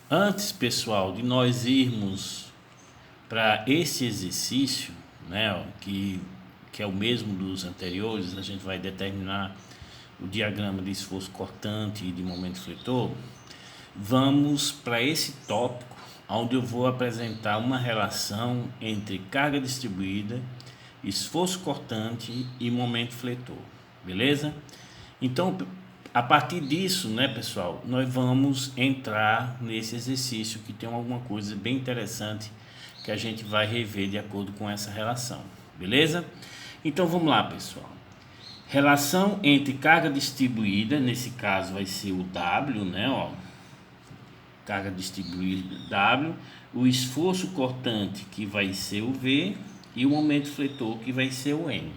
Antes, pessoal, de nós irmos para esse exercício, né, ó, que é o mesmo dos anteriores, a gente vai determinar o diagrama de esforço cortante e de momento fletor. Vamos para esse tópico, onde eu vou apresentar uma relação entre carga distribuída, esforço cortante e momento fletor, beleza? Então, a partir disso, né, pessoal, nós vamos entrar nesse exercício que tem alguma coisa bem interessante que a gente vai rever de acordo com essa relação, beleza? Então, vamos lá, pessoal. Relação entre carga distribuída, nesse caso vai ser o W, né, ó, carga distribuída W, o esforço cortante que vai ser o V e o momento fletor que vai ser o M,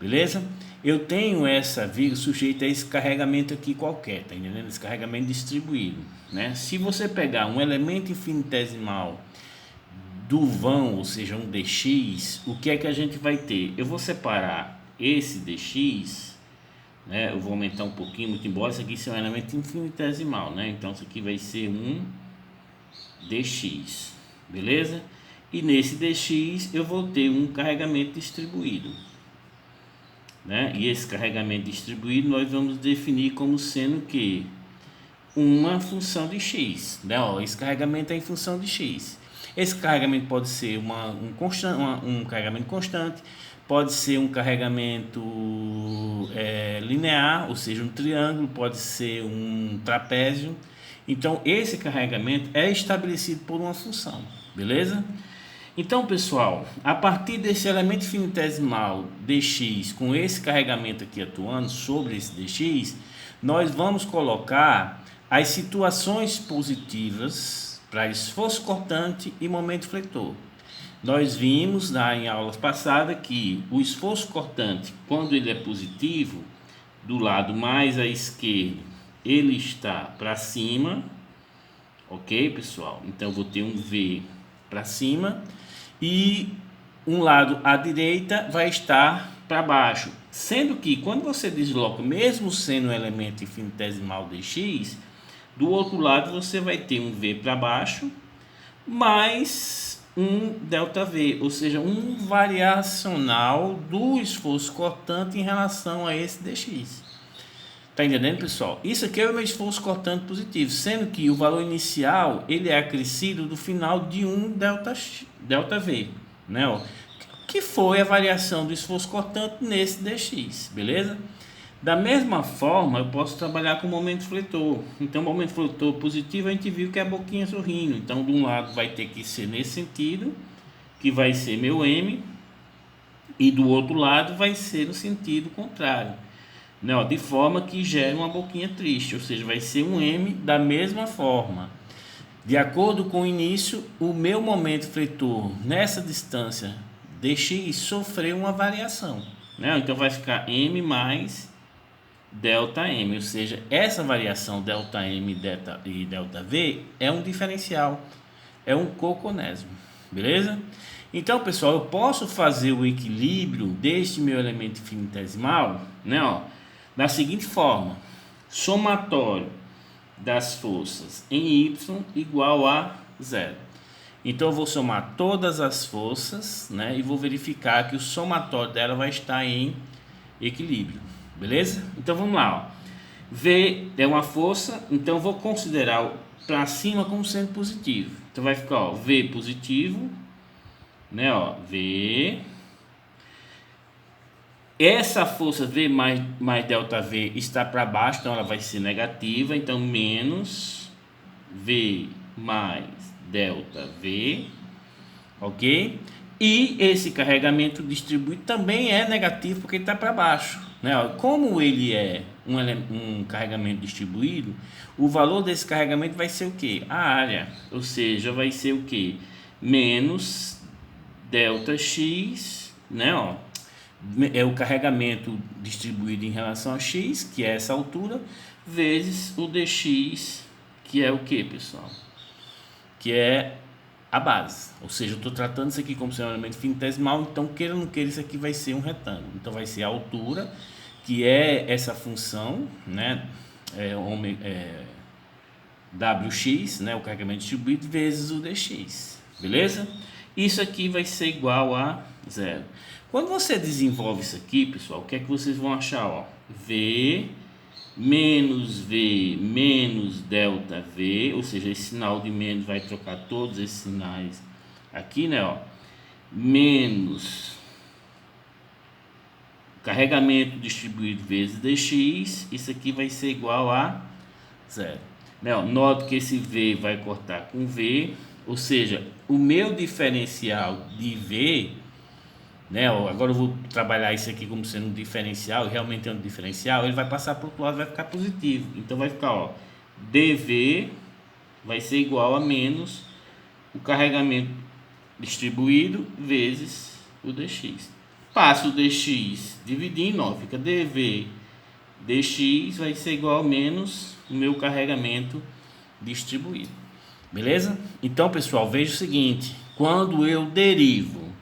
beleza? Eu tenho essa vírgula sujeita a esse carregamento aqui qualquer, tá entendendo? Esse carregamento distribuído, né? Se você pegar um elemento infinitesimal do vão, ou seja, um dx, o que é que a gente vai ter? Eu vou separar esse dx, né? Eu vou aumentar um pouquinho, muito embora isso aqui seja um elemento infinitesimal, né? Então isso aqui vai ser um dx, beleza? E nesse dx eu vou ter um carregamento distribuído, né? E esse carregamento distribuído nós vamos definir como sendo que uma função de x, né? Ó, esse carregamento é em função de x. Esse carregamento pode ser um carregamento constante, pode ser um carregamento linear, ou seja, um triângulo, pode ser um trapézio. Então, esse carregamento é estabelecido por uma função, beleza? Então, pessoal, a partir desse elemento infinitesimal dx, com esse carregamento aqui atuando sobre esse dx, nós vamos colocar as situações positivas para esforço cortante e momento fletor. Nós vimos em aulas passadas que o esforço cortante, quando ele é positivo, do lado mais à esquerda, ele está para cima, ok, pessoal? Então, eu vou ter um V para cima e um lado à direita vai estar para baixo, sendo que quando você desloca, mesmo sendo um elemento infinitesimal dx, do outro lado você vai ter um V para baixo mais um ΔV, ou seja, um variacional do esforço cortante em relação a esse dx. Tá entendendo, pessoal? Isso aqui é o meu esforço cortante positivo, sendo que o valor inicial ele é acrescido do final de um ΔV, né? Ó, que foi a variação do esforço cortante nesse dx, beleza? Da mesma forma, eu posso trabalhar com o momento fletor. Então, o momento fletor positivo, a gente viu que é a boquinha sorrindo. Então, de um lado vai ter que ser nesse sentido, que vai ser meu M, e do outro lado vai ser no sentido contrário, né? De forma que gera uma boquinha triste, ou seja, vai ser um M da mesma forma. De acordo com o início, o meu momento fletor nessa distância dx sofreu uma variação, né? Então, vai ficar M mais ΔM, ou seja, essa variação ΔM e ΔV é um diferencial, é um coconésimo, beleza? Então, pessoal, eu posso fazer o equilíbrio deste meu elemento infinitesimal, né, ó, da seguinte forma: somatório das forças em Y igual a zero. Então, eu vou somar todas as forças, né, e vou verificar que o somatório dela vai estar em equilíbrio. Beleza? Então vamos lá, ó. V é uma força, então eu vou considerar para cima como sendo positivo. Então vai ficar, ó, V positivo, né, ó, V. Essa força V mais ΔV está para baixo, então ela vai ser negativa, então menos V mais ΔV, ok? E esse carregamento distribuído também é negativo porque ele está para baixo, né? Como ele é um carregamento distribuído, o valor desse carregamento vai ser o que? A área, ou seja, vai ser o que? Menos ΔX, né? Ó, é o carregamento distribuído em relação a x, que é essa altura, vezes o dx, que é o que, pessoal? Que é a base, ou seja, eu estou tratando isso aqui como sendo um elemento infinitesimal, então queira ou não queira, isso aqui vai ser um retângulo, então vai ser a altura, que é essa função, né, WX, né, o carregamento distribuído, vezes o DX, beleza? Isso aqui vai ser igual a zero. Quando você desenvolve isso aqui, pessoal, o que é que vocês vão achar? Ó? V menos delta V, ou seja, esse sinal de menos vai trocar todos esses sinais aqui, né? Ó, menos carregamento distribuído vezes dx, isso aqui vai ser igual a zero. Né? Ó, note que esse V vai cortar com V, ou seja, o meu diferencial de V, né? Ó, agora eu vou trabalhar isso aqui como sendo um diferencial, realmente é um diferencial, ele vai passar para o outro lado, vai ficar positivo. Então vai ficar, ó, dV vai ser igual a menos o carregamento distribuído vezes o dx. Passo o dx dividindo, ó, fica dV dx vai ser igual a menos o meu carregamento distribuído. Beleza? Então, pessoal, veja o seguinte, quando eu derivo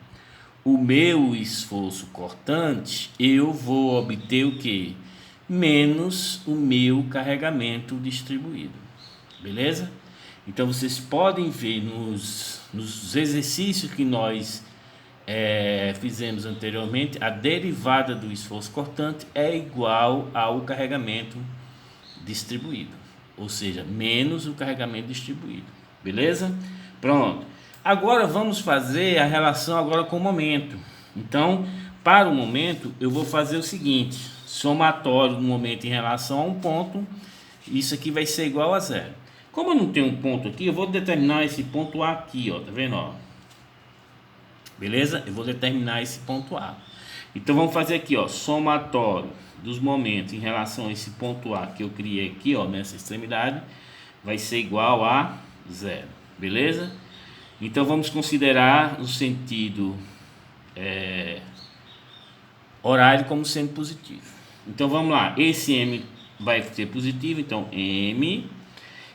o meu esforço cortante, eu vou obter o que? Menos o meu carregamento distribuído. Beleza? Então, vocês podem ver nos exercícios que nós fizemos anteriormente, a derivada do esforço cortante é igual ao carregamento distribuído, ou seja, menos o carregamento distribuído. Beleza? Pronto. Agora vamos fazer a relação agora com o momento. Então, para o momento, eu vou fazer o seguinte, somatório do momento em relação a um ponto, isso aqui vai ser igual a zero. Como eu não tenho um ponto aqui, eu vou determinar esse ponto A aqui, ó, tá vendo, ó? Beleza? Eu vou determinar esse ponto A. Então vamos fazer aqui, ó, somatório dos momentos em relação a esse ponto A que eu criei aqui, ó, nessa extremidade, vai ser igual a zero. Beleza? Então vamos considerar o sentido horário como sendo positivo. Então vamos lá, esse M vai ser positivo, então M.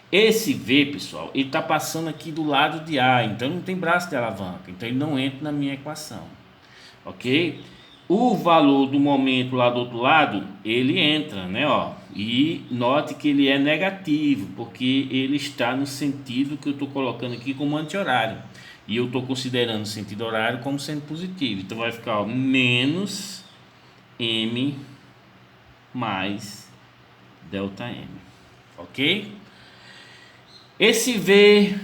Esse V, pessoal, ele está passando aqui do lado de A, então não tem braço de alavanca, então ele não entra na minha equação, ok? O valor do momento lá do outro lado, ele entra, né, ó, e note que ele é negativo, porque ele está no sentido que eu estou colocando aqui como anti-horário, e eu estou considerando o sentido horário como sendo positivo, então vai ficar, ó, menos M mais delta M, ok? Esse V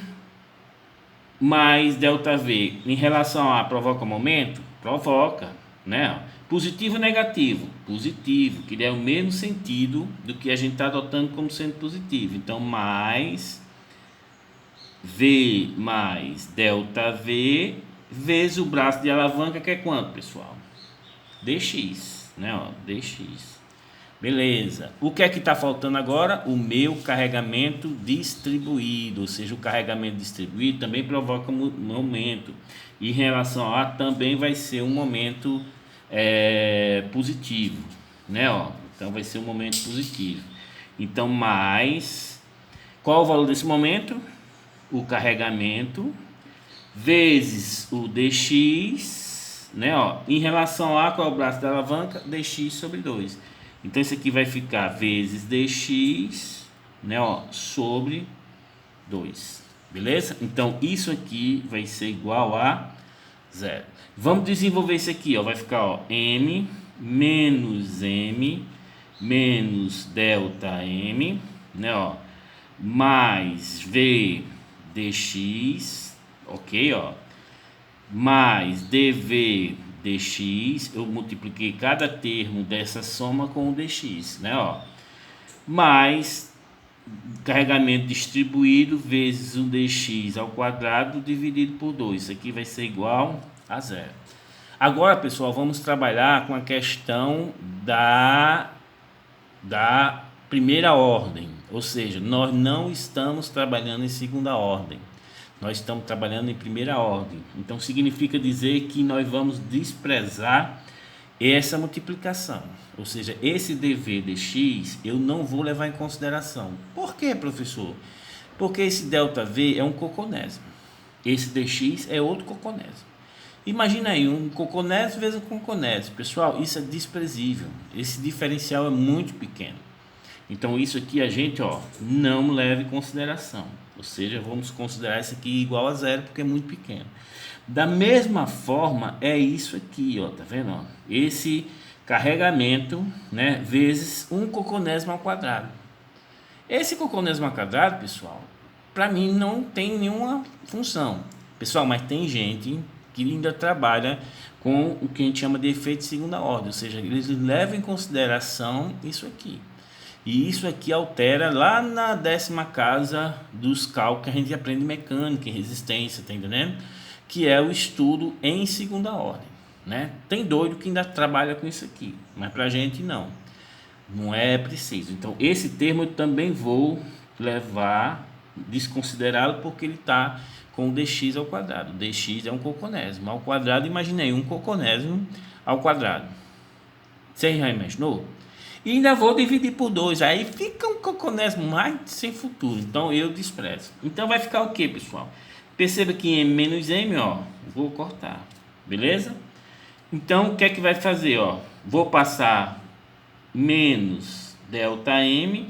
mais delta V em relação a provoca momento? Provoca, né? Positivo ou negativo? Positivo, que é o mesmo sentido do que a gente está adotando como sendo positivo. Então, mais V mais delta V vezes o braço de alavanca, que é quanto, pessoal? Dx, né? Ó, dx. Beleza. O que é que está faltando agora? O meu carregamento distribuído, ou seja, o carregamento distribuído também provoca momento. E em relação a A também vai ser um momento positivo, né? Ó, então vai ser um momento positivo. Então mais, qual o valor desse momento? O carregamento vezes o dx, né? Ó, em relação a A, qual é o braço da alavanca? Dx sobre 2. Então, isso aqui vai ficar vezes dx, né, ó, sobre 2. Beleza? Então, isso aqui vai ser igual a zero. Vamos desenvolver isso aqui, ó. Vai ficar, ó, m menos delta m, né, ó, mais v dx, ok, ó, mais dv dx, eu multipliquei cada termo dessa soma com o dx, né, ó, mais carregamento distribuído vezes o dx ao quadrado dividido por 2, isso aqui vai ser igual a zero. Agora, pessoal, vamos trabalhar com a questão da primeira ordem, ou seja, nós não estamos trabalhando em segunda ordem. Nós estamos trabalhando em primeira ordem. Então, significa dizer que nós vamos desprezar essa multiplicação. Ou seja, esse dv dx eu não vou levar em consideração. Por quê, professor? Porque esse ΔV é um coconésimo. Esse dx é outro coconésimo. Imagina aí, um coconésimo vezes um coconésimo. Pessoal, isso é desprezível. Esse diferencial é muito pequeno. Então isso aqui a gente, ó, não leva em consideração. Ou seja, vamos considerar isso aqui igual a zero porque é muito pequeno. Da mesma forma é isso aqui, ó, tá vendo? Ó? Esse carregamento, né, vezes um coconésimo ao quadrado. Esse coconésimo ao quadrado, pessoal, para mim não tem nenhuma função. Pessoal, mas tem gente que ainda trabalha com o que a gente chama de efeito de segunda ordem, ou seja, eles levam em consideração isso aqui. E isso aqui altera lá na 10ª casa dos cálculos que a gente aprende mecânica e resistência, tá entendendo? Que é o estudo em segunda ordem, né? Tem doido que ainda trabalha com isso aqui, mas pra gente não é preciso. Então esse termo eu também vou levar, desconsiderá-lo, porque ele está com o dx ao quadrado. Dx é um coconésimo ao quadrado. Imaginei um coconésimo ao quadrado. Você já imaginou? E ainda vou dividir por 2, aí fica um coconésimo mais sem futuro. Então eu desprezo. Então vai ficar o que, pessoal? Perceba que m menos m, ó, vou cortar, beleza? Então o que é que vai fazer, ó? Vou passar menos delta m,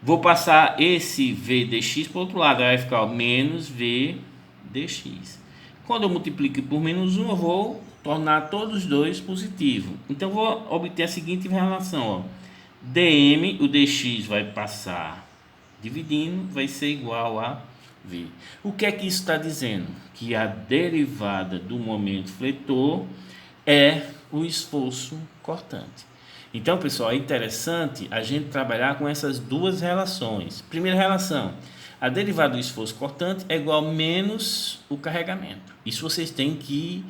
vou passar esse v dx para o outro lado, vai ficar, ó, menos v dx. Quando eu multiplico por menos 1, eu vou tornar todos os dois positivos. Então, vou obter a seguinte relação, ó. dm, o dx vai passar dividindo, vai ser igual a v. O que é que isso está dizendo? Que a derivada do momento fletor é o esforço cortante. Então, pessoal, é interessante a gente trabalhar com essas duas relações. Primeira relação, a derivada do esforço cortante é igual a menos o carregamento. Isso vocês têm que,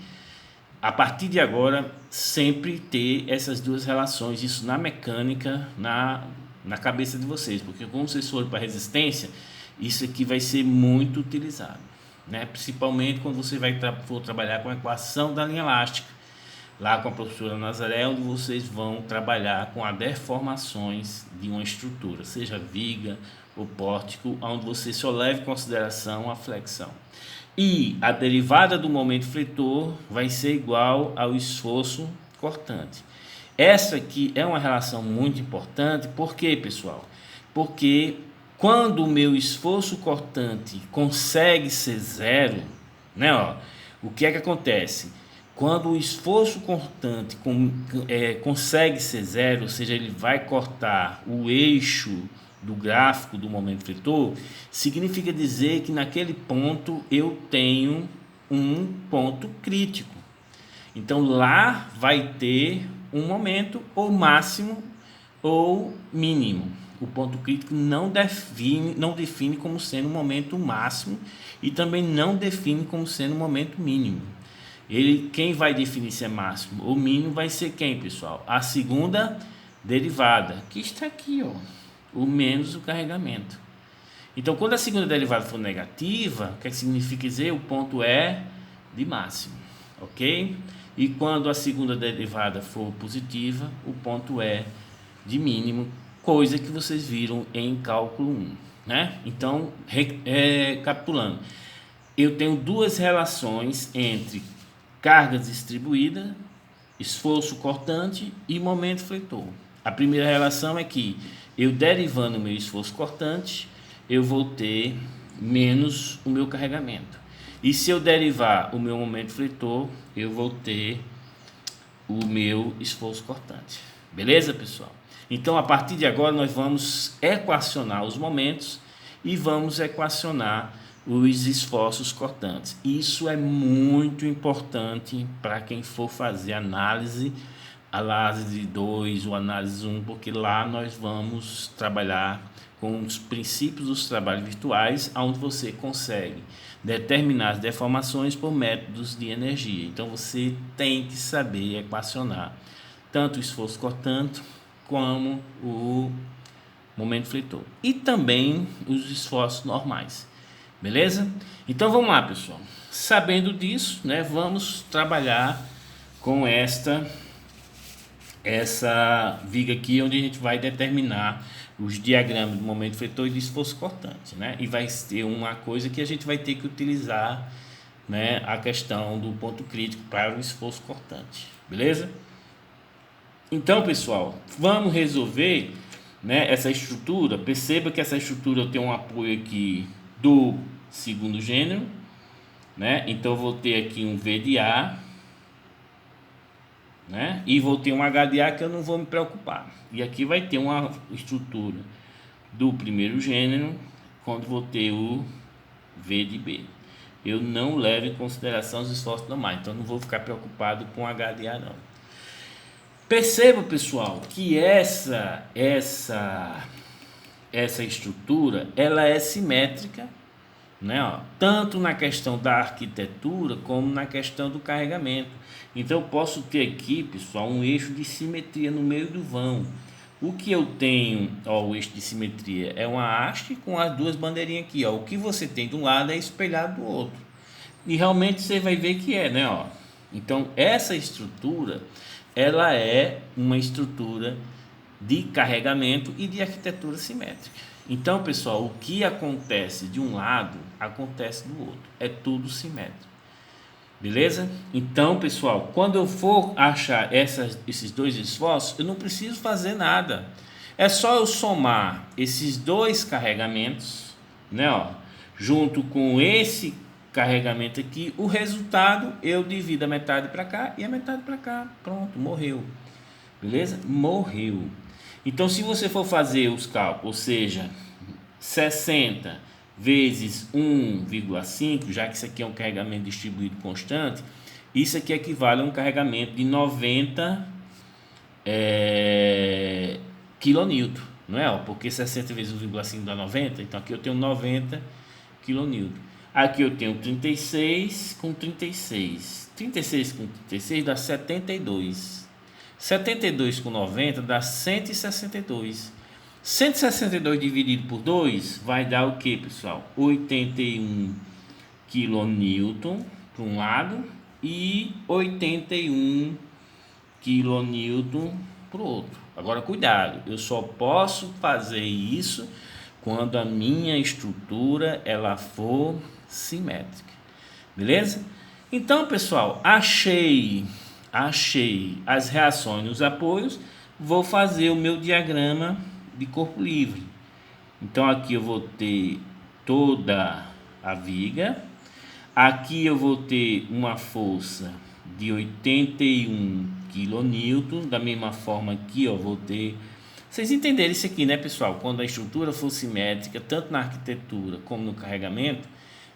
a partir de agora, sempre ter essas duas relações, isso na mecânica, na cabeça de vocês, porque quando vocês forem para resistência, isso aqui vai ser muito utilizado, né? Principalmente quando você for trabalhar com a equação da linha elástica, lá com a professora Nazaré, onde vocês vão trabalhar com as deformações de uma estrutura, seja viga ou pórtico, onde você só leva em consideração a flexão. E a derivada do momento fletor vai ser igual ao esforço cortante. Essa aqui é uma relação muito importante. Por quê, pessoal? Porque quando o meu esforço cortante consegue ser zero, né, ó, o que é que acontece? Quando o esforço cortante consegue ser zero, ou seja, ele vai cortar o eixo do gráfico do momento fletor, significa dizer que naquele ponto eu tenho um ponto crítico. Então lá vai ter um momento ou máximo ou mínimo. O ponto crítico não define como sendo um momento máximo e também não define como sendo um momento mínimo. Quem vai definir se é máximo ou mínimo vai ser quem, pessoal? A segunda derivada, que está aqui, ó, o menos o carregamento. Então, quando a segunda derivada for negativa, o que significa dizer? O ponto é de máximo, ok? E quando a segunda derivada for positiva, o ponto é de mínimo, coisa que vocês viram em cálculo 1, né? Então, recapitulando, eu tenho duas relações entre carga distribuída, esforço cortante e momento fletor. A primeira relação é que eu derivando o meu esforço cortante, eu vou ter menos o meu carregamento. E se eu derivar o meu momento fletor, eu vou ter o meu esforço cortante. Beleza, pessoal? Então, a partir de agora, nós vamos equacionar os momentos e vamos equacionar os esforços cortantes. Isso é muito importante para quem for fazer análise 2 ou análise 1, porque lá nós vamos trabalhar com os princípios dos trabalhos virtuais, onde você consegue determinar as deformações por métodos de energia. Então você tem que saber equacionar tanto o esforço cortante como o momento fletor e também os esforços normais. Beleza? Então vamos lá, pessoal. Sabendo disso, né, vamos trabalhar com essa viga aqui, onde a gente vai determinar os diagramas do momento fletor e do esforço cortante, né? E vai ter uma coisa que a gente vai ter que utilizar, né, a questão do ponto crítico para o esforço cortante. Beleza? Então, pessoal, vamos resolver né, essa estrutura, perceba que essa estrutura tem um apoio aqui do segundo gênero, né? Então eu vou ter aqui um V de A, né? E vou ter um H de A que eu não vou me preocupar. E aqui vai ter uma estrutura do primeiro gênero, quando vou ter o V de B. Eu não levo em consideração os esforços normais, então não vou ficar preocupado com H de A não. Perceba, pessoal, que essa estrutura, ela é simétrica, né, ó, tanto na questão da arquitetura como na questão do carregamento. Então eu posso ter aqui, pessoal, um eixo de simetria no meio do vão. O que eu tenho, ó, o eixo de simetria é uma haste com as duas bandeirinhas aqui, ó. O que você tem de um lado é espelhado do outro. E realmente você vai ver que é, né, ó. Então essa estrutura, ela é uma estrutura de carregamento e de arquitetura simétrica. Então, pessoal, o que acontece de um lado, acontece do outro. É tudo simétrico. Beleza? Então, pessoal, quando eu for achar esses dois esforços, eu não preciso fazer nada. É só eu somar esses dois carregamentos, né, ó, junto com esse carregamento aqui, o resultado eu divido a metade para cá e a metade para cá. Pronto, morreu. Beleza? Morreu. Então, se você for fazer os cálculos, ou seja, 60 vezes 1,5, já que isso aqui é um carregamento distribuído constante, isso aqui equivale a um carregamento de 90 kN, não é? Porque 60 vezes 1,5 dá 90, então aqui eu tenho 90 kN. Aqui eu tenho 36 com 36. 36 com 36 dá 72. 72 com 90 dá 162. 162 dividido por 2 vai dar o que, pessoal? 81 kN para um lado e 81 kN para o outro. Agora, cuidado, eu só posso fazer isso quando a minha estrutura ela for simétrica. Beleza? Então, pessoal, achei as reações nos apoios, vou fazer o meu diagrama de corpo livre. Então aqui eu vou ter toda a viga, aqui eu vou ter uma força de 81 kN, da mesma forma aqui, ó, vou ter, vocês entenderam isso aqui, né, pessoal? Quando a estrutura for simétrica, tanto na arquitetura como no carregamento,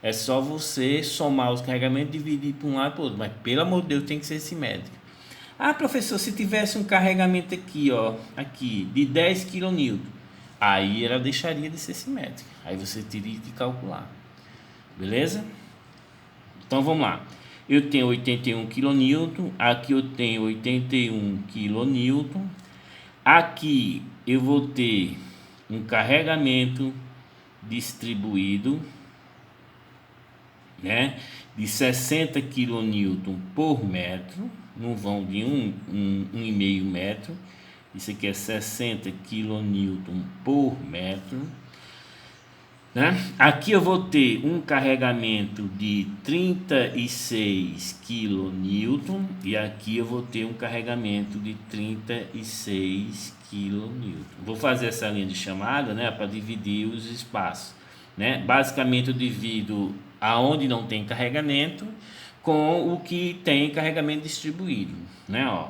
é só você somar os carregamentos e dividir para um lado e para o outro, mas pelo amor de Deus tem que ser simétrico. Ah, professor, se tivesse um carregamento aqui, ó, aqui, de 10 kN, aí ela deixaria de ser simétrica. Aí você teria que calcular. Beleza? Então vamos lá. Eu tenho 81 kN, aqui eu tenho 81 kN. Aqui eu vou ter um carregamento distribuído, né, de 60 kN por metro, num vão de 1,5 metro. Isso aqui é 60 kN por metro, né? Aqui eu vou ter um carregamento de 36 kN e aqui eu vou ter um carregamento de 36 kN. Vou fazer essa linha de chamada, né, para dividir os espaços, né? Basicamente eu divido aonde não tem carregamento com o que tem carregamento distribuído, né? Ó,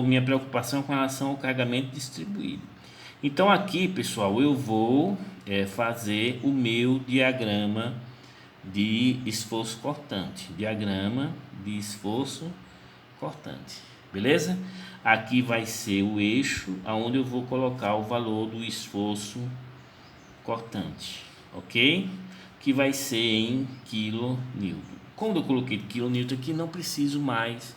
minha preocupação com relação ao carregamento distribuído. Então aqui, pessoal, eu vou fazer o meu diagrama de esforço cortante. Diagrama de esforço cortante, beleza? Aqui vai ser o eixo aonde eu vou colocar o valor do esforço cortante, ok? Que vai ser em kN. Quando eu coloquei kN aqui, não preciso mais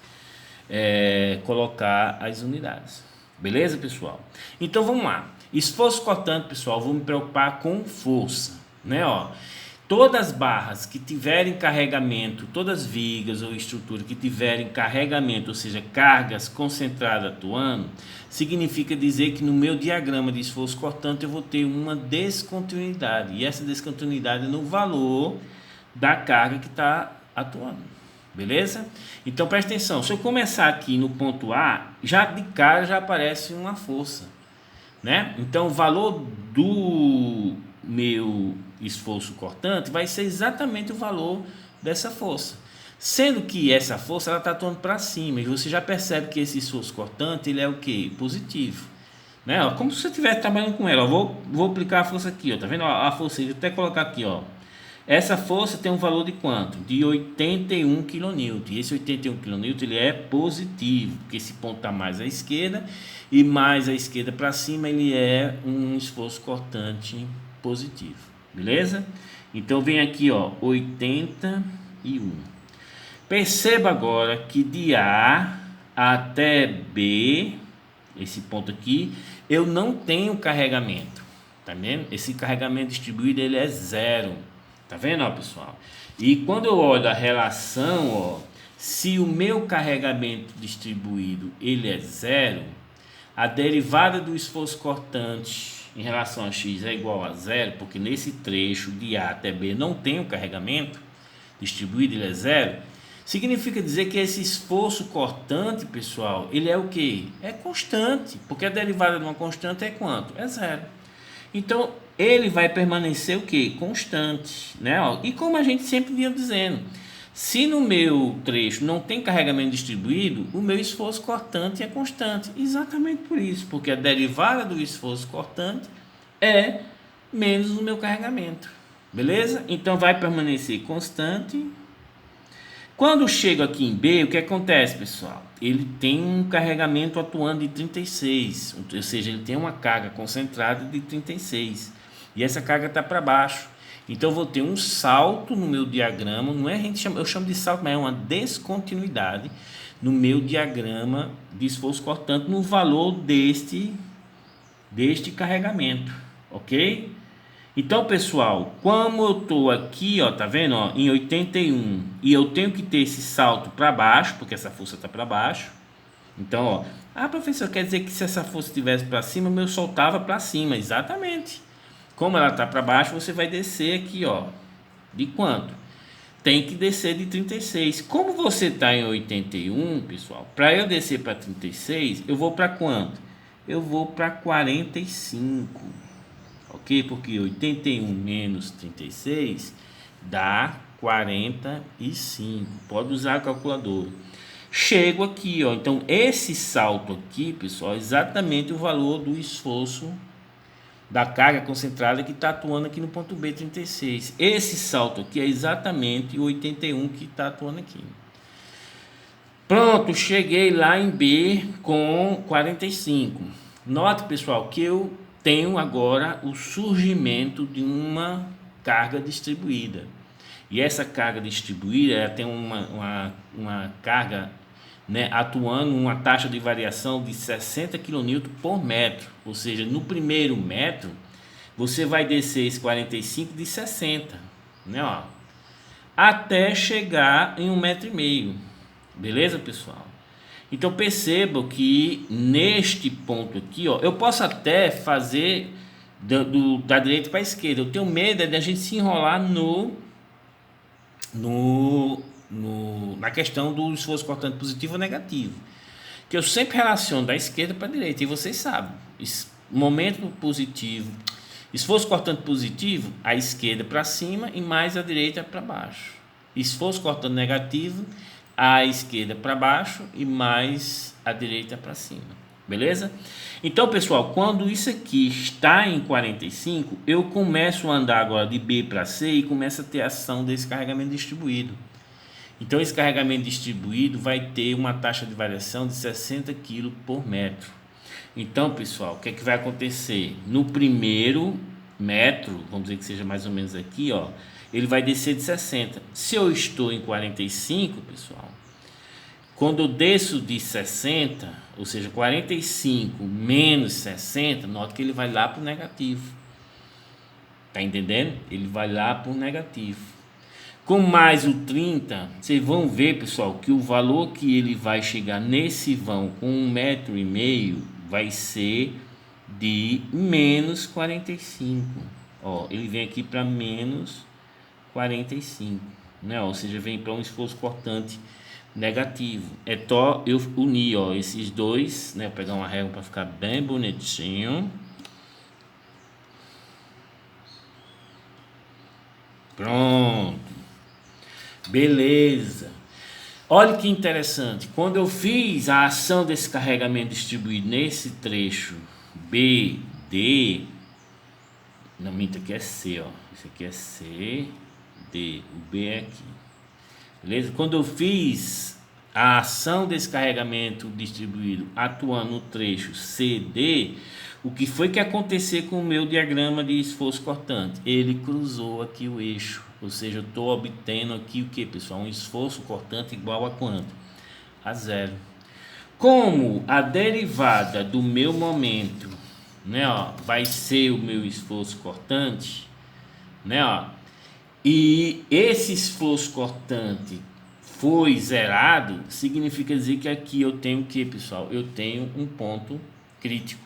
colocar as unidades. Beleza, pessoal? Então vamos lá. Esforço cortante, pessoal, vou me preocupar com força, né? Ó, todas as barras que tiverem carregamento, todas as vigas ou estrutura que tiverem carregamento, ou seja, cargas concentradas atuando, significa dizer que no meu diagrama de esforço cortante eu vou ter uma descontinuidade. E essa descontinuidade é no valor da carga que está atuando. Beleza? Então presta atenção, se eu começar aqui no ponto A, já de cara já aparece uma força, né? Então o valor do meu esforço cortante vai ser exatamente o valor dessa força, sendo que essa força ela está atuando para cima, e você já percebe que esse esforço cortante ele é o que? Positivo, né? Ó, como se você estivesse trabalhando com ela. Ó, vou aplicar a força aqui, ó, tá vendo? Ó, a força, vou até colocar aqui, ó. Essa força tem um valor de quanto? De 81 kN. E esse 81 kN ele é positivo, porque esse ponto está mais à esquerda e mais à esquerda para cima, ele é um esforço cortante positivo. Beleza? Então vem aqui, ó, 81. Perceba agora que de A até B, esse ponto aqui, eu não tenho carregamento. Tá vendo? Esse carregamento distribuído ele é zero. Tá vendo, ó, pessoal? E quando eu olho a relação, ó, se o meu carregamento distribuído ele é zero, a derivada do esforço cortante em relação a x é igual a zero, porque nesse trecho de A até B não tem o carregamento distribuído, ele é zero. Significa dizer que esse esforço cortante, pessoal, ele é o que? É constante, porque a derivada de uma constante é quanto? É zero. Então, ele vai permanecer o que? Constante, né? E como a gente sempre vinha dizendo, se no meu trecho não tem carregamento distribuído, o meu esforço cortante é constante. Exatamente por isso, porque a derivada do esforço cortante é menos o meu carregamento. Beleza? Então, vai permanecer constante. Quando chego aqui em B, o que acontece, pessoal? Ele tem um carregamento atuando de 36, ou seja, ele tem uma carga concentrada de 36, e essa carga está para baixo. Então eu vou ter um salto no meu diagrama, não é, eu chamo de salto, mas é uma descontinuidade no meu diagrama de esforço cortante no valor deste carregamento, ok? Então, pessoal, como eu estou aqui, ó, tá vendo, ó, em 81, e eu tenho que ter esse salto para baixo, porque essa força está para baixo. Então, ó, professor, quer dizer que se essa força estivesse para cima, eu soltava para cima. Exatamente. Como ela está para baixo, você vai descer aqui, ó, de quanto? Tem que descer de 36. Como você está em 81, pessoal, para eu descer para 36, eu vou para quanto? Eu vou para 45. Ok? Porque 81 menos 36 dá 45. Pode usar a calculadora. Chego aqui, ó. Então, esse salto aqui, pessoal, é exatamente o valor do esforço da carga concentrada que está atuando aqui no ponto B, 36. Esse salto aqui é exatamente o 81 que está atuando aqui. Pronto, cheguei lá em B com 45. Note, pessoal, que eu tenho agora o surgimento de uma carga distribuída. E essa carga distribuída ela tem uma carga, né, atuando uma taxa de variação de 60 kN por metro. Ou seja, no primeiro metro, você vai descer esse 45 de 60, né, ó, até chegar em 1,5 m. Beleza, pessoal? Então percebam que neste ponto aqui, ó, eu posso até fazer da direita para a esquerda. Eu tenho medo de a gente se enrolar na questão do esforço cortante positivo ou negativo, que eu sempre relaciono da esquerda para a direita, e vocês sabem, momento positivo, esforço cortante positivo, a esquerda para cima e mais a direita para baixo. Esforço cortante negativo, a esquerda para baixo e mais a direita para cima. Beleza? Então, pessoal, quando isso aqui está em 45, eu começo a andar agora de B para C e começo a ter ação desse carregamento distribuído. Então, esse carregamento distribuído vai ter uma taxa de variação de 60 kg por metro. Então, pessoal, o que é que vai acontecer? No primeiro metro, vamos dizer que seja mais ou menos aqui, ó, ele vai descer de 60. Se eu estou em 45, pessoal, quando eu desço de 60, ou seja, 45 menos 60, nota que ele vai lá para o negativo. Tá entendendo? Ele vai lá para o negativo. Com mais o 30, vocês vão ver, pessoal, que o valor que ele vai chegar nesse vão com 1,5 m vai ser de menos 45. Ó, ele vem aqui para menos 45, né? Ou seja, vem para um esforço cortante negativo. É só eu unir, ó, esses dois, né? Vou pegar uma régua para ficar bem bonitinho. Pronto. Beleza. Olha que interessante. Quando eu fiz a ação desse carregamento distribuído nesse trecho B, D, não, minta, aqui é C, ó. Isso aqui é C, D. O B é aqui. Beleza? Quando eu fiz a ação desse carregamento distribuído atuando no trecho CD, o que foi que aconteceu com o meu diagrama de esforço cortante? Ele cruzou aqui o eixo, ou seja, eu estou obtendo aqui o que, pessoal? Um esforço cortante igual a quanto? A zero. Como a derivada do meu momento, né, ó, vai ser o meu esforço cortante, né, ó, e esse esforço cortante foi zerado, significa dizer que aqui eu tenho o que, pessoal? Eu tenho um ponto crítico.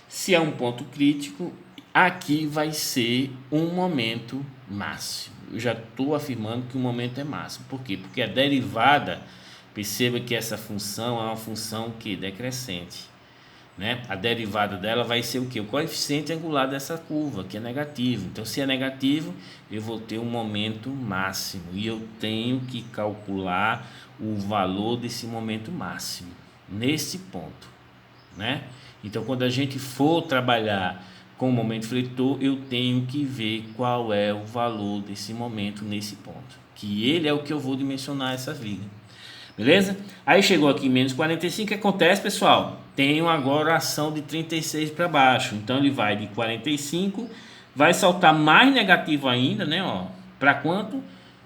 Se é um ponto crítico, aqui vai ser um momento máximo. Eu já estou afirmando que o momento é máximo. Por quê? Porque a derivada, perceba que essa função é uma função que decrescente, né? A derivada dela vai ser o que? O coeficiente angular dessa curva, que é negativo. Então, se é negativo, eu vou ter um momento máximo e eu tenho que calcular o valor desse momento máximo nesse ponto, né? Então, quando a gente for trabalhar com o momento fletor, eu tenho que ver qual é o valor desse momento nesse ponto, que ele é o que eu vou dimensionar essa viga. Beleza? Aí chegou aqui em menos 45, o que acontece, pessoal? Tenho agora a ação de 36 para baixo. Então ele vai de 45, vai saltar mais negativo ainda, né? Ó, para quanto?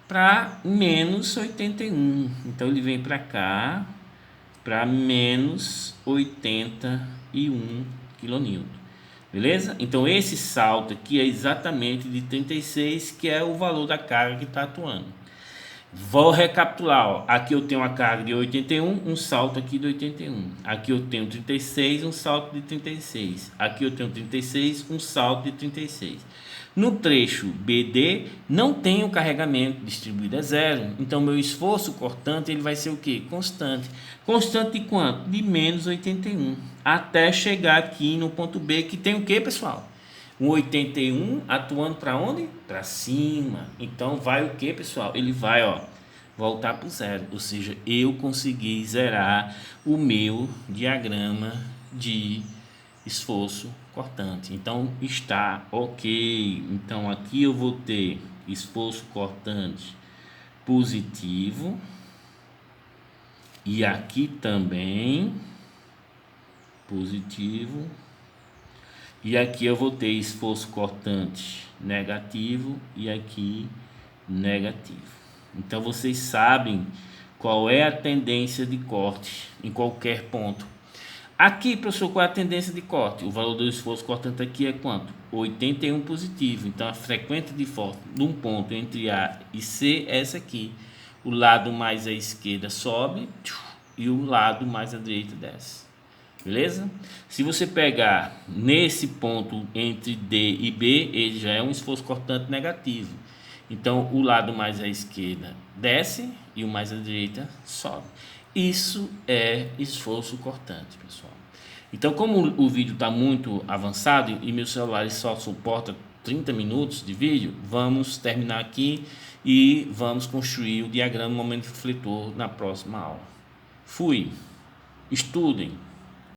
Para menos 81. Então ele vem para cá, para menos 81 kN. Beleza? Então esse salto aqui é exatamente de 36, que é o valor da carga que está atuando. Vou recapitular, ó. Aqui eu tenho uma carga de 81, um salto aqui de 81. Aqui eu tenho 36, um salto de 36. Aqui eu tenho 36, um salto de 36. No trecho BD não tem o carregamento distribuído a zero. Então meu esforço cortante ele vai ser o que? Constante. Constante de quanto? De menos 81. Até chegar aqui no ponto B, que tem o que, pessoal? Um 81 atuando para onde? Para cima. Então vai o que, pessoal? Ele vai, ó, voltar para o zero. Ou seja, eu consegui zerar o meu diagrama de esforço cortante. Então está ok. Então aqui eu vou ter esforço cortante positivo. E aqui também positivo. E aqui eu vou ter esforço cortante negativo e aqui negativo. Então vocês sabem qual é a tendência de corte em qualquer ponto. Aqui, professor, qual é a tendência de corte? O valor do esforço cortante aqui é quanto? 81 positivo. Então a frequência de força de um ponto entre A e C é essa aqui. O lado mais à esquerda sobe e o lado mais à direita desce. Beleza? Se você pegar nesse ponto entre D e B, ele já é um esforço cortante negativo. Então, o lado mais à esquerda desce e o mais à direita sobe. Isso é esforço cortante, pessoal. Então, como o vídeo está muito avançado e meu celular só suporta 30 minutos de vídeo, vamos terminar aqui e vamos construir o diagrama momento fletor na próxima aula. Fui! Estudem!